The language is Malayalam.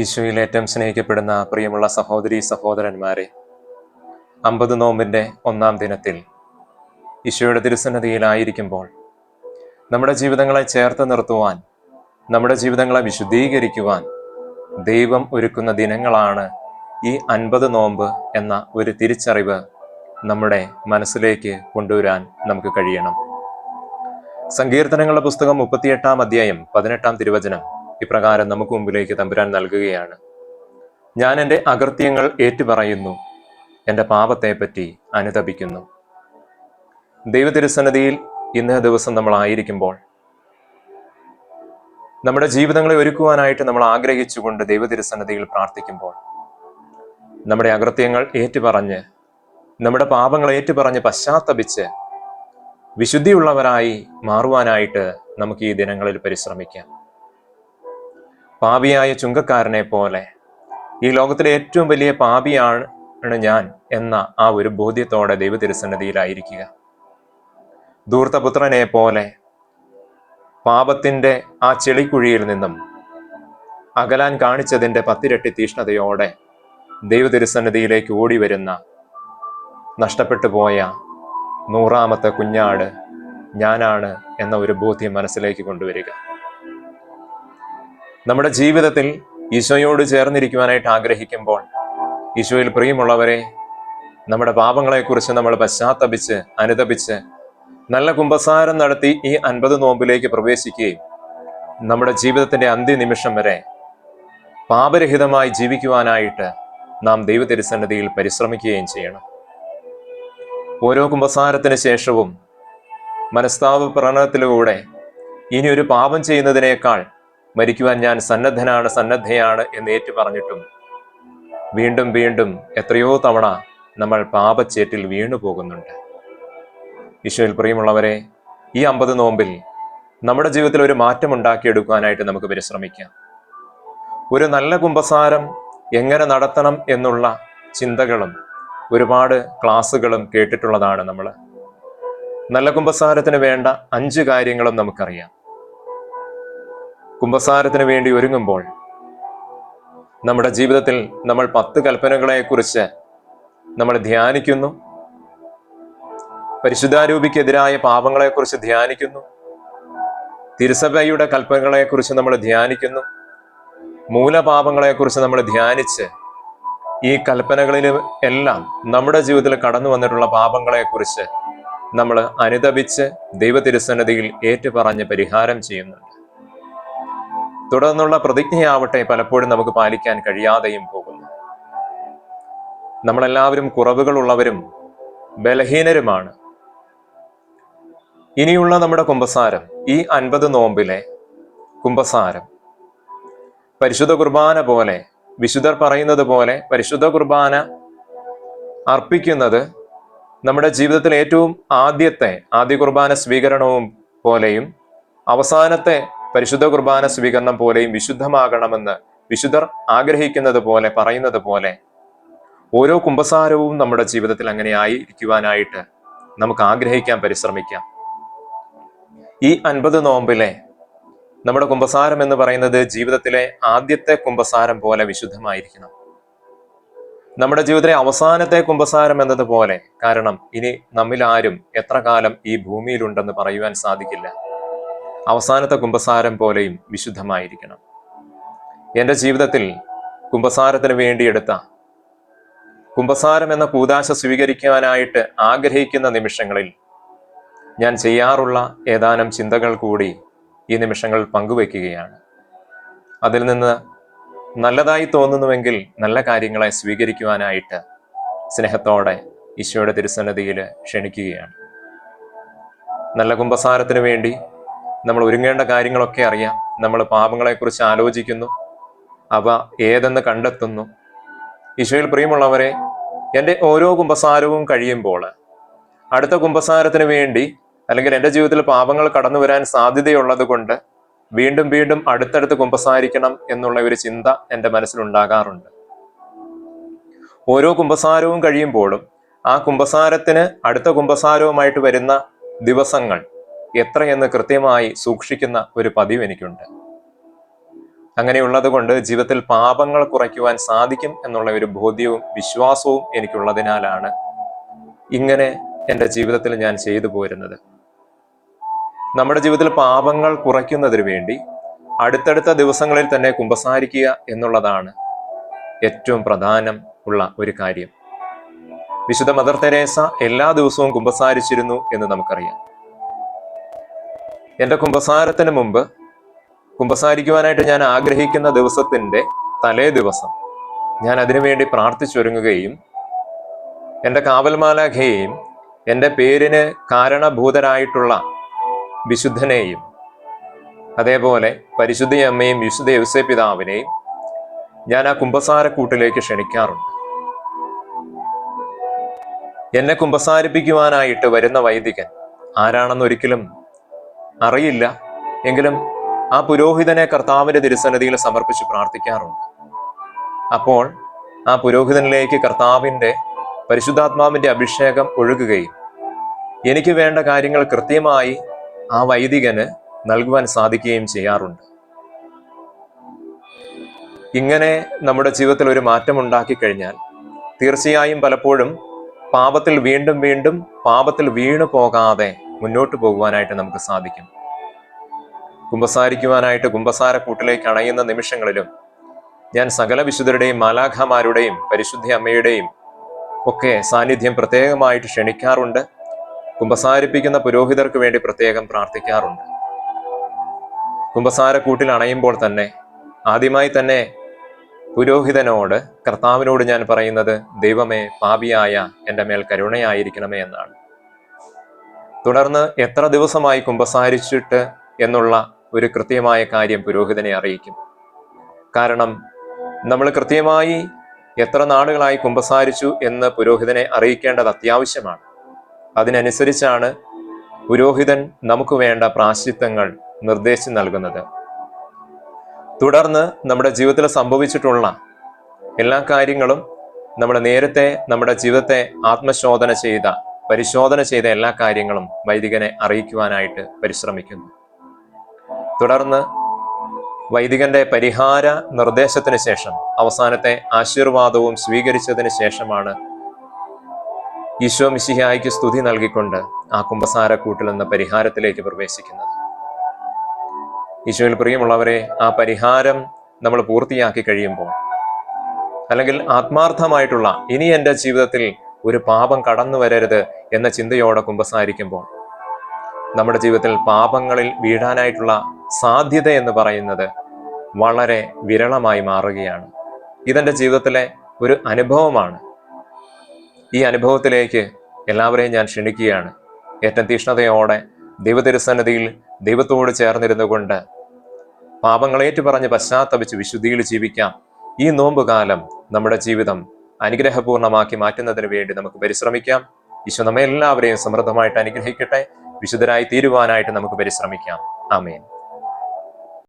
ഈശോയിൽ ഏറ്റവും സ്നേഹിക്കപ്പെടുന്ന പ്രിയമുള്ള സഹോദരീ സഹോദരന്മാരെ, 50 നോമ്പിൻ്റെ 1-ാം ദിനത്തിൽ ഈശോയുടെ തിരുസന്നിധിയിലായിരിക്കുമ്പോൾ നമ്മുടെ ജീവിതങ്ങളെ ചേർത്ത് നിർത്തുവാൻ, നമ്മുടെ ജീവിതങ്ങളെ വിശുദ്ധീകരിക്കുവാൻ ദൈവം ഒരുക്കുന്ന ദിനങ്ങളാണ് ഈ 50 നോമ്പ് എന്ന ഒരു തിരിച്ചറിവ് നമ്മുടെ മനസ്സിലേക്ക് കൊണ്ടുവരാൻ നമുക്ക് കഴിയണം. സങ്കീർത്തനങ്ങളുടെ പുസ്തകം 38-ാം അധ്യായം 18-ാം തിരുവചനം ഇപ്രകാരം നമുക്ക് മുമ്പിലേക്ക് തമ്പുരാൻ നൽകുകയാണ്: ഞാൻ എൻ്റെ അകൃത്യങ്ങൾ ഏറ്റുപറയുന്നു, എൻ്റെ പാപത്തെപ്പറ്റി അനുതപിക്കുന്നു. ദൈവ തിരുസന്നിധിയിൽ ഇന്നേ ദിവസം നമ്മളായിരിക്കുമ്പോൾ, നമ്മുടെ ജീവിതങ്ങളെ ഒരുക്കുവാനായിട്ട് നമ്മൾ ആഗ്രഹിച്ചുകൊണ്ട് ദൈവ തിരുസന്നിധിയിൽ പ്രാർത്ഥിക്കുമ്പോൾ, നമ്മുടെ അകൃത്യങ്ങൾ ഏറ്റുപറഞ്ഞ്, നമ്മുടെ പാപങ്ങൾ ഏറ്റുപറഞ്ഞ് പശ്ചാത്തപിച്ച് വിശുദ്ധിയുള്ളവരായി മാറുവാനായിട്ട് നമുക്ക് ഈ ദിനങ്ങളിൽ പരിശ്രമിക്കാം. പാപിയായ ചുങ്കക്കാരനെ പോലെ ഈ ലോകത്തിലെ ഏറ്റവും വലിയ പാപിയാണ് ഞാൻ എന്ന ആ ഒരു ബോധ്യത്തോടെ ദൈവ തിരുസന്നിധിയിലായിരിക്കുക. ധൂർത്തപുത്രനെ പോലെ പാപത്തിന്റെ ആ ചെളിക്കുഴിയിൽ നിന്നും അകലാൻ കാണിച്ചതിൻ്റെ 10 ഇരട്ടി തീഷ്ണതയോടെ ദൈവ തിരുസന്നിധിയിലേക്ക് ഓടി വരുന്ന നഷ്ടപ്പെട്ടു പോയ 100-ാമത്തെ കുഞ്ഞാട് ഞാനാണ് എന്ന ഒരു ബോധ്യം മനസ്സിലേക്ക് കൊണ്ടുവരിക. നമ്മുടെ ജീവിതത്തിൽ ഈശോയോട് ചേർന്നിരിക്കുവാനായിട്ട് ആഗ്രഹിക്കുമ്പോൾ, ഈശോയിൽ പ്രിയമുള്ളവരെ, നമ്മുടെ പാപങ്ങളെക്കുറിച്ച് നമ്മൾ പശ്ചാത്തപിച്ച് അനുതപിച്ച് നല്ല കുമ്പസാരം നടത്തി ഈ 50 നോമ്പിലേക്ക് പ്രവേശിക്കുകയും നമ്മുടെ ജീവിതത്തിന്റെ അന്ത്യനിമിഷം വരെ പാപരഹിതമായി ജീവിക്കുവാനായിട്ട് നാം ദൈവ തിരുസന്നിധിയിൽ പരിശ്രമിക്കുകയും ചെയ്യണം. ഓരോ കുമ്പസാരത്തിന് ശേഷവും മനസ്താപ പ്രണത്തിലൂടെ ഇനി ഒരു പാപം ചെയ്യുന്നതിനേക്കാൾ മരിക്കുവാൻ ഞാൻ സന്നദ്ധയാണ് എന്ന് ഏറ്റു പറഞ്ഞിട്ടും വീണ്ടും വീണ്ടും എത്രയോ തവണ നമ്മൾ പാപച്ചേറ്റിൽ വീണു പോകുന്നുണ്ട്. ഈശോയിൽ പ്രിയമുള്ളവരെ, ഈ 50 നോമ്പിൽ നമ്മുടെ ജീവിതത്തിൽ ഒരു മാറ്റം ഉണ്ടാക്കിയെടുക്കാനായിട്ട് നമുക്ക് പരിശ്രമിക്കാം. ഒരു നല്ല കുമ്പസാരം എങ്ങനെ നടത്തണം എന്നുള്ള ചിന്തകളും ഒരുപാട് ക്ലാസ്സുകളും കേട്ടിട്ടുള്ളതാണ് നമ്മൾ. നല്ല കുമ്പസാരത്തിന് വേണ്ട 5 കാര്യങ്ങളും നമുക്കറിയാം. കുമ്പസാരത്തിന് വേണ്ടി ഒരുങ്ങുമ്പോൾ നമ്മുടെ ജീവിതത്തിൽ നമ്മൾ 10 കൽപ്പനകളെ കുറിച്ച് നമ്മൾ ധ്യാനിക്കുന്നു. പരിശുദ്ധാരൂപിക്കെതിരായ പാപങ്ങളെക്കുറിച്ച് ധ്യാനിക്കുന്നു. തിരുസഭയുടെ കൽപ്പനകളെക്കുറിച്ച് നമ്മൾ ധ്യാനിക്കുന്നു. മൂലപാപങ്ങളെക്കുറിച്ച് നമ്മൾ ധ്യാനിച്ച് ഈ കൽപ്പനകളിലും എല്ലാം നമ്മുടെ ജീവിതത്തിൽ കടന്നു വന്നിട്ടുള്ള പാപങ്ങളെക്കുറിച്ച് നമ്മൾ അനുതപിച്ച് ദൈവ തിരുസന്നിധിയിൽ ഏറ്റുപറഞ്ഞ് പരിഹാരം ചെയ്യുന്നുണ്ട്. തുടർന്നുള്ള പ്രതിജ്ഞയാവട്ടെ പലപ്പോഴും നമുക്ക് പാലിക്കാൻ കഴിയാതെയും പോകുന്നു. നമ്മളെല്ലാവരും കുറവുകളുള്ളവരും ബലഹീനരുമാണ്. ഇനിയുള്ള നമ്മുടെ കുമ്പസാരം, ഈ 50 നോമ്പിലെ കുമ്പസാരം പരിശുദ്ധ കുർബാന പോലെ, വിശുദ്ധർ പറയുന്നത് പോലെ പരിശുദ്ധ കുർബാന അർപ്പിക്കുന്നത് നമ്മുടെ ജീവിതത്തിൽ ഏറ്റവും ആദ്യ കുർബാന സ്വീകരണവും പോലെയും അവസാനത്തെ പരിശുദ്ധ കുർബാന സ്വീകരണം പോലെയും വിശുദ്ധമാകണമെന്ന് വിശുദ്ധർ ആഗ്രഹിക്കുന്നത് പോലെ, പറയുന്നത് പോലെ ഓരോ കുമ്പസാരവും നമ്മുടെ ജീവിതത്തിൽ അങ്ങനെ ആയിരിക്കുവാനായിട്ട് നമുക്ക് ആഗ്രഹിക്കാൻ പരിശ്രമിക്കാം. ഈ 50 നോമ്പിലെ നമ്മുടെ കുമ്പസാരം എന്ന് പറയുന്നത് ജീവിതത്തിലെ ആദ്യത്തെ കുമ്പസാരം പോലെ വിശുദ്ധമായിരിക്കണം. നമ്മുടെ ജീവിതത്തിലെ അവസാനത്തെ കുമ്പസാരം എന്നതുപോലെ, കാരണം ഇനി നമ്മിൽ ആരും എത്ര കാലം ഈ ഭൂമിയിലുണ്ടെന്ന് പറയുവാൻ സാധിക്കില്ല. അവസാനത്തെ കുമ്പസാരം പോലെയും വിശുദ്ധമായിരിക്കണം. എൻ്റെ ജീവിതത്തിൽ കുമ്പസാരത്തിന് വേണ്ടിയെടുത്ത കുമ്പസാരം എന്ന കൂദാശ സ്വീകരിക്കുവാനായിട്ട് ആഗ്രഹിക്കുന്ന നിമിഷങ്ങളിൽ ഞാൻ ചെയ്യാറുള്ള ഏതാനും ചിന്തകൾ കൂടി ഈ നിമിഷങ്ങൾ പങ്കുവെക്കുകയാണ്. അതിൽ നിന്ന് നല്ലതായി തോന്നുന്നുവെങ്കിൽ നല്ല കാര്യങ്ങളെ സ്വീകരിക്കുവാനായിട്ട് സ്നേഹത്തോടെ ഈശോയുടെ തിരുസന്നിധിയിൽ ക്ഷണിക്കുകയാണ്. നല്ല കുമ്പസാരത്തിന് വേണ്ടി നമ്മൾ ഒരുങ്ങേണ്ട കാര്യങ്ങളൊക്കെ അറിയാം. നമ്മൾ പാപങ്ങളെക്കുറിച്ച് ആലോചിക്കുന്നു, അവ ഏതെന്ന് കണ്ടെത്തുന്നു. ഈശോയിൽ പ്രിയമുള്ളവരെ, എൻ്റെ ഓരോ കുമ്പസാരവും കഴിയുമ്പോൾ അടുത്ത കുമ്പസാരത്തിന് വേണ്ടി, അല്ലെങ്കിൽ എൻ്റെ ജീവിതത്തിൽ പാപങ്ങൾ കടന്നു വരാൻ സാധ്യതയുള്ളത് കൊണ്ട് വീണ്ടും വീണ്ടും അടുത്തടുത്ത് കുമ്പസാരിക്കണം എന്നുള്ള ഒരു ചിന്ത എൻ്റെ മനസ്സിലുണ്ടാകാറുണ്ട്. ഓരോ കുമ്പസാരവും കഴിയുമ്പോഴും ആ കുമ്പസാരത്തിന് അടുത്ത കുമ്പസാരവുമായിട്ട് വരുന്ന ദിവസങ്ങൾ എത്രയെന്ന് കൃത്യമായി സൂക്ഷിക്കുന്ന ഒരു പതിവ് എനിക്കുണ്ട്. അങ്ങനെയുള്ളത് കൊണ്ട് ജീവിതത്തിൽ പാപങ്ങൾ കുറയ്ക്കുവാൻ സാധിക്കും എന്നുള്ള ഒരു ബോധ്യവും വിശ്വാസവും എനിക്കുള്ളതിനാലാണ് ഇങ്ങനെ എൻ്റെ ജീവിതത്തിൽ ഞാൻ ചെയ്തു പോരുന്നത്. നമ്മുടെ ജീവിതത്തിൽ പാപങ്ങൾ കുറയ്ക്കുന്നതിന് വേണ്ടി അടുത്തടുത്ത ദിവസങ്ങളിൽ തന്നെ കുമ്പസാരിക്കുക എന്നുള്ളതാണ് ഏറ്റവും പ്രധാനം ഉള്ള ഒരു കാര്യം. വിശുദ്ധ മദർ തെരേസ എല്ലാ ദിവസവും കുമ്പസാരിച്ചിരുന്നു എന്ന് നമുക്കറിയാം. എൻ്റെ കുമ്പസാരത്തിന് മുമ്പ് കുമ്പസാരിക്കുവാനായിട്ട് ഞാൻ ആഗ്രഹിക്കുന്ന ദിവസത്തിന്റെ തലേ ദിവസം ഞാൻ അതിനുവേണ്ടി പ്രാർത്ഥിച്ചൊരുങ്ങുകയും എൻ്റെ കാവൽമാലാഖയെയും എൻ്റെ പേരിന് കാരണഭൂതരായിട്ടുള്ള വിശുദ്ധനെയും അതേപോലെ പരിശുദ്ധ അമ്മയും വിശുദ്ധ യൗസേപ്പിതാവിനെയും ഞാൻ ആ കുമ്പസാരക്കൂട്ടിലേക്ക് ക്ഷണിക്കാറുണ്ട്. എന്നെ കുമ്പസാരിപ്പിക്കുവാനായിട്ട് വരുന്ന വൈദികൻ ആരാണെന്നൊരിക്കലും അറിയില്ല. എങ്കിലും ആ പുരോഹിതനെ കർത്താവിന്റെ തിരുസന്നിധിയിൽ സമർപ്പിച്ച് പ്രാർത്ഥിക്കാറുണ്ട്. അപ്പോൾ ആ പുരോഹിതനിലേക്ക് കർത്താവിന്റെ പരിശുദ്ധാത്മാവിന്റെ അഭിഷേകം ഒഴുകുകയും എനിക്ക് വേണ്ട കാര്യങ്ങൾ കൃത്യമായി ആ വൈദികന് നൽകുവാൻ സാധിക്കുകയും ചെയ്യാറുണ്ട്. ഇങ്ങനെ നമ്മുടെ ജീവിതത്തിൽ ഒരു മാറ്റം ഉണ്ടാക്കി കഴിഞ്ഞാൽ തീർച്ചയായും പലപ്പോഴും പാപത്തിൽ വീണ്ടും വീണ്ടും പാപത്തിൽ വീണു പോകാതെ മുന്നോട്ട് പോകുവാനായിട്ട് നമുക്ക് സാധിക്കും. കുമ്പസാരിക്കുവാനായിട്ട് കുമ്പസാരക്കൂട്ടിലേക്ക് അണയുന്ന നിമിഷങ്ങളിലും ഞാൻ സകല വിശുദ്ധരുടെയും മാലാഖമാരുടെയും പരിശുദ്ധ അമ്മയുടെയും ഒക്കെ സാന്നിധ്യം പ്രത്യേകമായിട്ട് ക്ഷണിക്കാറുണ്ട്. കുമ്പസാരിപ്പിക്കുന്ന പുരോഹിതർക്ക് വേണ്ടി പ്രത്യേകം പ്രാർത്ഥിക്കാറുണ്ട്. കുമ്പസാരക്കൂട്ടിൽ അണയുമ്പോൾ തന്നെ ആദ്യമായി തന്നെ പുരോഹിതനോട് കർത്താവിനോട് ഞാൻ പറയുന്നത്, ദൈവമേ, പാപിയായ എൻ്റെ മേൽ കരുണയായിരിക്കണമേ എന്നാണ്. തുടർന്ന് എത്ര ദിവസമായി കുമ്പസാരിച്ചിട്ട് എന്നുള്ള ഒരു കൃത്യമായ കാര്യം പുരോഹിതനെ അറിയിക്കും. കാരണം നമ്മൾ കൃത്യമായി എത്ര നാളുകളായി കുമ്പസാരിച്ചു എന്ന് പുരോഹിതനെ അറിയിക്കേണ്ടത് അത്യാവശ്യമാണ്. അതിനനുസരിച്ചാണ് പുരോഹിതൻ നമുക്ക് വേണ്ട പ്രായശ്ചിത്തങ്ങൾ നിർദ്ദേശിച്ചു നൽകുന്നത്. തുടർന്ന് നമ്മുടെ ജീവിതത്തിൽ സംഭവിച്ചിട്ടുള്ള എല്ലാ കാര്യങ്ങളും നമ്മൾ നേരത്തെ നമ്മുടെ ജീവിതത്തെ പരിശോധന ചെയ്ത എല്ലാ കാര്യങ്ങളും വൈദികനെ അറിയിക്കുവാനായിട്ട് പരിശ്രമിക്കുന്നു. തുടർന്ന് വൈദികന്റെ പരിഹാര നിർദ്ദേശത്തിന് ശേഷം അവസാനത്തെ ആശീർവാദവും സ്വീകരിച്ചതിന് ശേഷമാണ് ഈശോ മിശിഹായ്ക്ക് സ്തുതി നൽകിക്കൊണ്ട് ആ കുമ്പസാരക്കൂട്ടിൽ നിന്ന് പരിഹാരത്തിലേക്ക് പ്രവേശിക്കുന്നത്. ഈശോയിൽ പ്രിയമുള്ളവരെ, ആ പരിഹാരം നമ്മൾ പൂർത്തിയാക്കി കഴിയുമ്പോൾ, അല്ലെങ്കിൽ ആത്മാർത്ഥമായിട്ടുള്ള ഇനി എൻ്റെ ജീവിതത്തിൽ ഒരു പാപം കടന്നു വരരുത് എന്ന ചിന്തയോടെ കുമ്പസാരിക്കുമ്പോൾ, നമ്മുടെ ജീവിതത്തിൽ പാപങ്ങളിൽ വീഴാനായിട്ടുള്ള സാധ്യത എന്ന് പറയുന്നത് വളരെ വിരളമായി മാറുകയാണ്. ഇതെൻ്റെ ജീവിതത്തിലെ ഒരു അനുഭവമാണ്. ഈ അനുഭവത്തിലേക്ക് എല്ലാവരെയും ഞാൻ ക്ഷണിക്കുകയാണ്. ഏറ്റവും തീഷ്ണതയോടെ ദൈവതിരുസന്നിധിയിൽ ദൈവത്തോട് ചേർന്നിരുന്നു കൊണ്ട് പാപങ്ങളേറ്റു പറഞ്ഞ് പശ്ചാത്തപിച്ച് വിശുദ്ധിയിൽ ജീവിക്കാം. ഈ നോമ്പുകാലം നമ്മുടെ ജീവിതം അനുഗ്രഹപൂർണമാക്കി മാറ്റുന്നതിന് വേണ്ടി നമുക്ക് പരിശ്രമിക്കാം. ഈശോ നമ്മെ എല്ലാവരെയും സമൃദ്ധമായിട്ട് അനുഗ്രഹിക്കട്ടെ. വിശുദ്ധരായി തീരുവാനായിട്ട് നമുക്ക് പരിശ്രമിക്കാം. ആമേൻ.